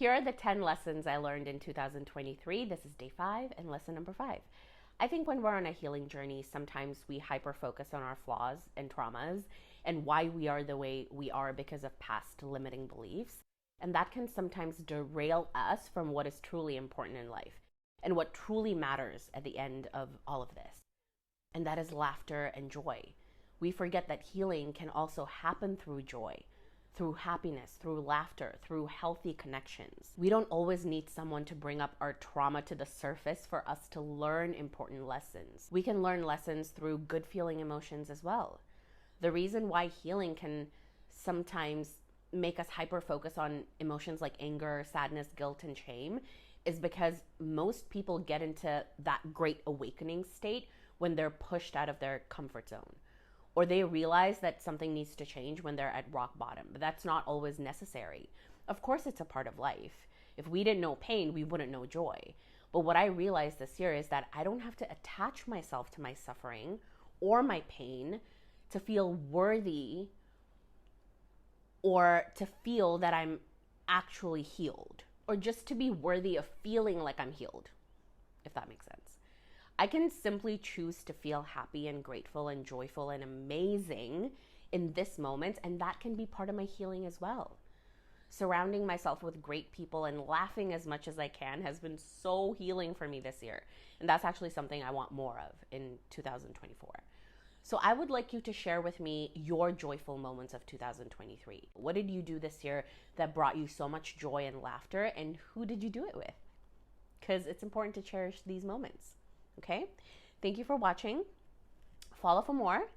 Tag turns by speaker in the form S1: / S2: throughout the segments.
S1: Here are the 10 lessons I learned in 2023. This is day 5 and lesson number 5. I think when we're on a healing journey, sometimes we hyper focus on our flaws and traumas and why we are the way we are because of past limiting beliefs. And that can sometimes derail us from what is truly important in life and what truly matters at the end of all of this. And that is laughter and joy. We forget that healing can also happen through joy, through happiness, through laughter, through healthy connections. We don't always need someone to bring up our trauma to the surface for us to learn important lessons. We can learn lessons through good feeling emotions as well. The reason why healing can sometimes make us hyper focus on emotions like anger, sadness, guilt, and shame is because most people get into that great awakening state when they're pushed out of their comfort zone, or they realize that something needs to change when they're at rock bottom. But that's not always necessary. Of course, it's a part of life. If we didn't know pain, we wouldn't know joy. But what I realized this year is that I don't have to attach myself to my suffering or my pain to feel worthy or to feel that I'm actually healed, or just to be worthy of feeling like I'm healed, if that makes sense. I can simply choose to feel happy and grateful and joyful and amazing in this moment, and that can be part of my healing as well. Surrounding myself with great people and laughing as much as I can has been so healing for me this year, and that's actually something I want more of in 2024. So I would like you to share with me your joyful moments of 2023. What did you do this year that brought you so much joy and laughter, and who did you do it with? Because it's important to cherish these moments. Okay? Thank you for watching. Follow for more,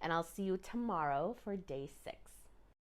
S1: and I'll see you tomorrow for day 6.